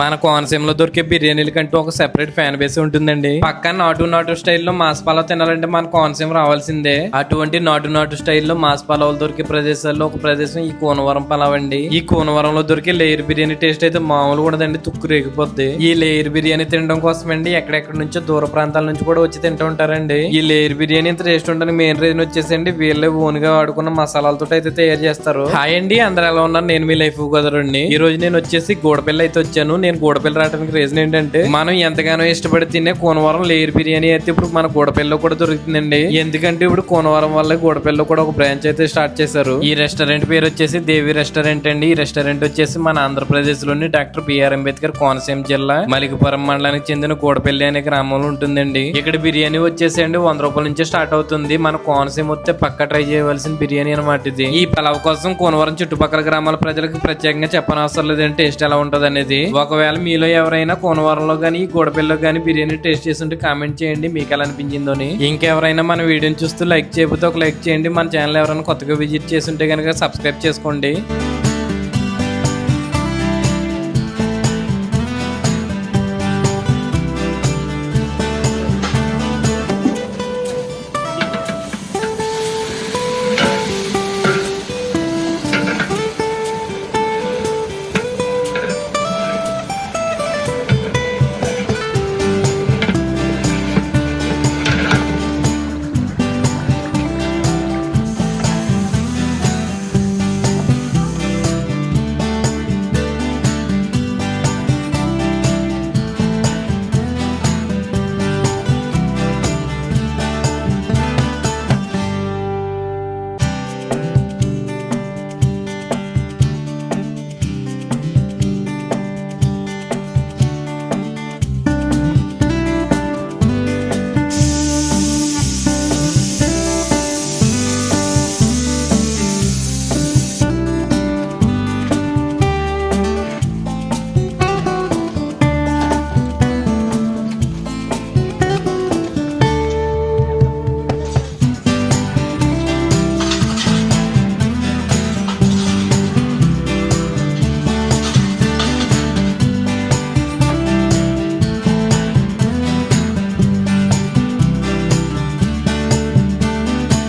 మన కోనసీమలో దొరికే బిర్యానీల కంటూ ఒక సెపరేట్ ఫ్యాన్ బేస్ ఉంటుందండి. పక్కన నాటు స్టైల్లో మాస్ పలావ్ తినాలంటే మన కోనసీమ రావాల్సిందే. అటువంటి నాటు స్టైల్లో మాస్ పలావులు దొరికే ప్రదేశాల్లో ఒక ప్రదేశం ఈ కూనవరం పలావ్ అండి. ఈ కూనవరంలో దొరికే లేయర్ బిర్యానీ టేస్ట్ అయితే మామూలు ఉండదండి, తుక్కు రేగిపోద్ది. ఈ లేయర్ బిర్యానీ తినడం కోసం అండి ఎక్కడెక్కడ నుంచో దూర ప్రాంతాల నుంచి కూడా వచ్చి తింటూ ఉంటారండి. ఈ లేయర్ బిర్యానీ ఇంత టేస్ట్ ఉండడానికి మెయిన్ రీజన్ వచ్చేసండి వీళ్ళే ఓన్ గా వాడుకున్న మసాలాలతో అయితే తయారు చేస్తారు. హాయ్ అండి, అందరూ ఎలా ఉన్నారు? నేను మీ లైఫ్ కుదరండి. ఈ రోజు నేను వచ్చేసి గూడపల్లి అయితే వచ్చాను. నేను గూడపల్లి రావడానికి రీజన్ ఏంటంటే మనం ఎంతగానో ఇష్టపడి తినే కూనవరం లేయర్ బిర్యానీ అయితే ఇప్పుడు మన గూడపల్లిలో కూడా దొరుకుతుందండి. ఎందుకంటే ఇప్పుడు కూనవరం వల్ల గూడపల్లిలో కూడా ఒక బ్రాంచ్ అయితే స్టార్ట్ చేశారు. ఈ రెస్టారెంట్ పేరు వచ్చేసి దేవి రెస్టారెంట్ అండి. ఈ రెస్టారెంట్ వచ్చేసి మన ఆంధ్రప్రదేశ్ లోని డాక్టర్ బిఆర్ అంబేద్కర్ కోనసీమ జిల్లా మలికిపురం మండలానికి చెందిన గూడపల్లి అనే గ్రామంలో ఉంటుందండి. ఇక్కడ బిర్యానీ వచ్చేసి అండి 100 రూపాయల నుంచి స్టార్ట్ అవుతుంది. మన కోనసీమ వస్తే పక్క ట్రై చేయవలసిన బిర్యానీ అనమాట ఇది. ఈ పలావ్ కోసం కూనవరం చుట్టుపక్కల గ్రామాల ప్రజలకు ప్రత్యేకంగా చెప్పనవసరం లేదంటే టేస్ట్ ఎలా ఉంటది అనేది. ఒకవేళ మీలో ఎవరైనా కూనవరంలో గానీ గూడపల్లిలో గానీ బిర్యానీ టేస్ట్ చేస్తుంటే కామెంట్ చేయండి మీకు ఎలా అనిపించిందో. ఇంకెవరైనా మన వీడియోని చూస్తూ లైక్ చేయకపోతే ఒక లైక్ చేయండి. మన ఛానల్ ఎవరైనా కొత్తగా విజిట్ చేస్తుంటే కనుక సబ్స్క్రైబ్ చేసుకోండి.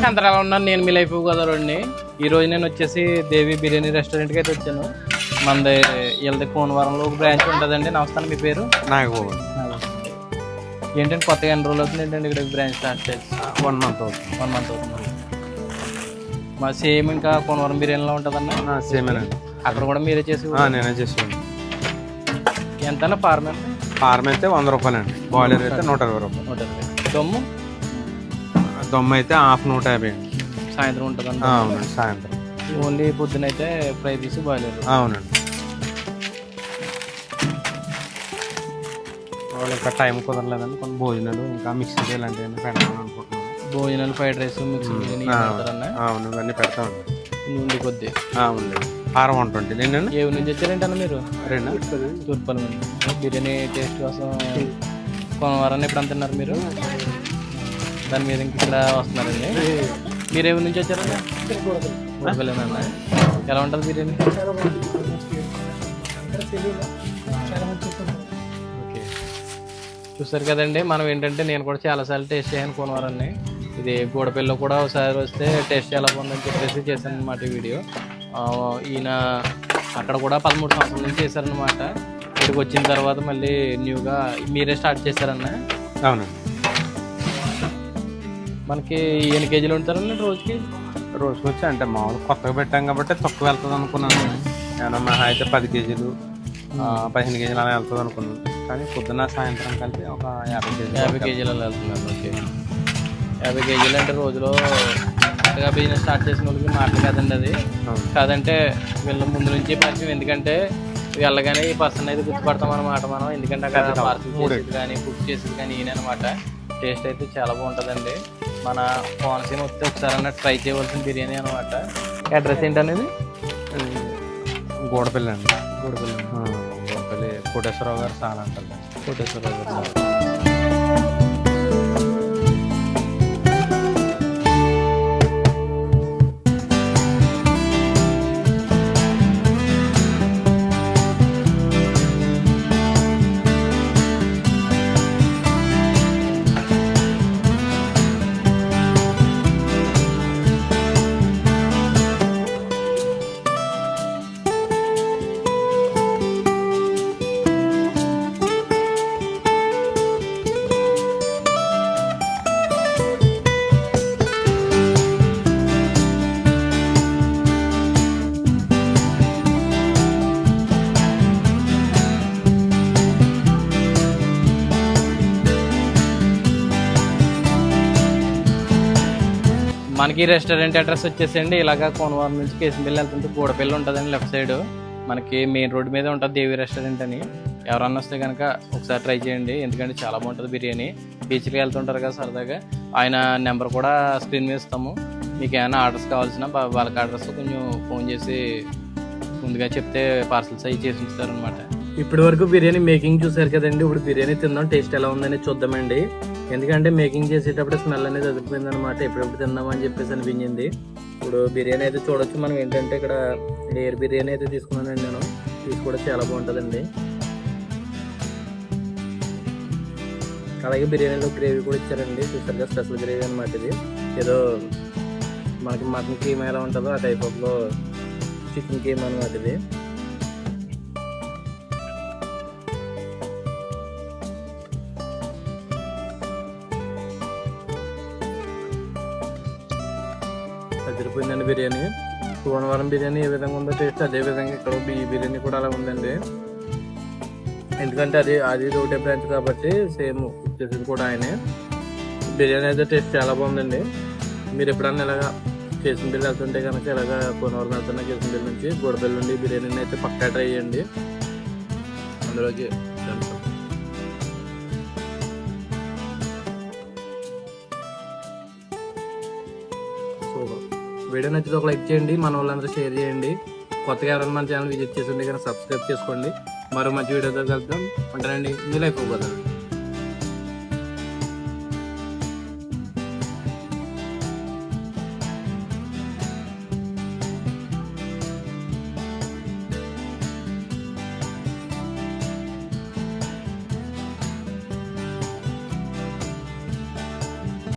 అందరూ ఎలా ఉన్నారు? నేను మీ లైఫ్ కుదరండి. ఈ రోజు నేను వచ్చేసి దేవి బిర్యానీ రెస్టారెంట్కి అయితే వచ్చాను. మనది వీళ్ళది కూనవరంలో ఒక బ్రాంచ్ ఉంటుందండి. నమస్తే, మీ పేరు? నాగబాబు. ఏంటంటే కొత్తగా ఎన్ని రోజులు అవుతుంది ఏంటంటే ఇక్కడ బ్రాంచ్ స్టార్ట్ చేసి? 1 month అవుతుంది. 1 month అవుతుంది. మా సేమ్ ఇంకా కూనవరం బిర్యానీలో ఉంటుందన్న? సేమేనండి. అక్కడ కూడా మీరే చేసి? నేనే చేసాను. ఎంత ఫార్మ్? ఫార్మ్ అయితే 100 రూపాయలండి. బాయిలర్ అయితే 120 రూపాయలు. 120. దమ్ము? దమ్ము అయితే హాఫ్ 150 అండి. సాయంత్రం ఉంటుందండి? అవునండి, సాయంత్రం. ఓన్లీ పొద్దున అయితే ఫ్రై పీస్ బాయిలర్? అవునండి. వాళ్ళు ఇంకా టైం కుదరలేదండి. కొన్ని భోజనాలు ఇంకా మిక్సర్ ఇలాంటివన్నీ పెడతామని అనుకుంటున్నాను. భోజనాలు, ఫ్రైడ్ రైస్, మిక్సర్ బిర్యానీ పెడతారన్నా? అవును, ఇవన్నీ పెడతామండి. నుండి కొద్ది అవునండి. 120 నేను. ఏ నుంచి వచ్చారేంటన్నా మీరు? తూర్పల్లి నుంచి. బిర్యానీ టేస్ట్ కోసం కొనవారాన్ని ఎప్పుడు అంటున్నారు మీరు? దాని మీద ఇంక ఇక్కడ వస్తున్నారండి. మీరు ఎవరి నుంచి వచ్చారండి? గూడపల్లినా? ఎలా ఉంటుంది బిర్యానీ? ఓకే, చూస్తారు కదండి. మనం ఏంటంటే నేను కూడా చాలాసార్లు టేస్ట్ చేయను కొనవారాన్ని. ఇది గూడపల్లిలో కూడా ఒకసారి వస్తే టేస్ట్ ఎలా ఉందని చెప్పేసి చేశాను అనమాట ఈ వీడియో. ఈయన అక్కడ కూడా 13 సంవత్సరాల నుంచి చేశారనమాట. ఇక్కడికి వచ్చిన తర్వాత మళ్ళీ న్యూగా మీరే స్టార్ట్ చేశారన్న? అవునండి. మనకి ఎన్ని కేజీలు ఉంటారండి రోజుకి? రోజుకి వచ్చి అంటే మామూలు కొత్తగా పెట్టాం కాబట్టి తక్కువ వెళ్తుంది అనుకున్నాను. ఏమన్నా మహా అయితే 10 కేజీలు 15 కేజీలు అలా వెళ్తుంది అనుకున్నాను. కానీ పొద్దున్న సాయంత్రం కలిపి ఒక 50 కేజీలు అలా వెళ్తున్నారు. ఓకే, 50 కేజీలు అంటే రోజులో కొత్తగా బిజినెస్ స్టార్ట్ చేసిన వాళ్ళకి మాటలు కదండి అది. కాదంటే వీళ్ళ ముందు నుంచి పరిచయం. ఎందుకంటే వెళ్ళగానే ఈ పర్సన్ అయితే గుర్తుపడతాం అన్నమాట మనం. ఎందుకంటే అక్కడ పార్సల్ చేసేది కానీ కుక్ చేసేది కానీ ఈయన అనమాట. టేస్ట్ అయితే చాలా బాగుంటుందండి. మన కోనసీమ వస్తే ఒకసారి అన్నట్టు ట్రై చేయవలసిన బిర్యానీ అనమాట. అడ్రస్ ఏంటనేది? గూడపల్లి అండి. గూడపల్లి కోటేశ్వరరావు గారు చాలా అంటారు. కోటేశ్వరరావు గారు. మనకి రెస్టారెంట్ అడ్రస్ వచ్చేసండి ఇలాగ కోనవరం నుంచి కేసుంపల్లి వెళ్తుంటే గూడపల్లి ఉంటుందండి లెఫ్ట్ సైడ్. మనకి మెయిన్ రోడ్ మీద ఉంటుంది దేవి రెస్టారెంట్ అని. ఎవరన్నా వస్తే కనుక ఒకసారి ట్రై చేయండి, ఎందుకంటే చాలా బాగుంటుంది బిర్యానీ. బీచ్కి వెళ్తుంటారు కదా సరదాగా. ఆయన నెంబర్ కూడా స్క్రీన్ మీద ఇస్తాము. మీకు ఏమైనా ఆర్డర్స్ కావాల్సిన వాళ్ళకి అడ్రస్ కొంచెం ఫోన్ చేసి ముందుగా చెప్తే పార్సల్స్ అవి చేసి ఉంచుతారు అనమాట. ఇప్పటి వరకు బిర్యానీ మేకింగ్ చూసారు కదండి. ఇప్పుడు బిర్యానీ తిందాం, టేస్ట్ ఎలా ఉందని చూద్దామండి. ఎందుకంటే మేకింగ్ చేసేటప్పుడు స్మెల్ అనేది ఎదిరిపోయింది అనమాట. ఎప్పుడెప్పుడు తిందామని చెప్పేసి అనిపించింది. ఇప్పుడు బిర్యానీ అయితే చూడొచ్చు. మనం ఏంటంటే ఇక్కడ లేయర్ బిర్యానీ అయితే తీసుకున్నానండి నేను. ఇది కూడా చాలా బాగుంటుందండి. అలాగే బిర్యానీలో గ్రేవీ కూడా ఇచ్చారండి, చూసారుగా స్పెషల్ గ్రేవీ అనమాట. ఇది ఏదో మనకి మటన్ కీమా ఎలా ఉంటుందో ఆ టైప్ ఆఫ్లో చికెన్ కీమా అనమాట ఇది. సరిపోయిందండి బిర్యానీ. కోనవరం బిర్యానీ ఏ విధంగా ఉందో టేస్ట్ అదే విధంగా ఇక్కడ ఈ బిర్యానీ కూడా అలా ఉందండి. ఎందుకంటే అది ఒకటే బ్రాంచ్ కాబట్టి సేమ్ చేసింది కూడా ఆయనే. బిర్యానీ అయితే టేస్ట్ చాలా బాగుందండి. మీరు ఎప్పుడన్నా ఇలాగా కేసుంపల్లి వెళ్తుంటే కనుక ఇలాగా కోనవరం వెళ్తున్న కేసుంపల్లి నుంచి గూడపల్లి నుండి బిర్యానీని అయితే పక్కా ట్రై చేయండి. అందులోకి వీడియో నచ్చితే ఒక లైక్ చేయండి, మన వాళ్ళందరూ షేర్ చేయండి. కొత్తగా ఎవరైనా మన ఛానల్ విజిట్ చేసి ఉంటే కనుక సబ్స్క్రైబ్ చేసుకోండి. మరో మంచి వీడియోతో కలుద్దాం. ఉంటానండి. మీ లైఫ్ పోతుంది.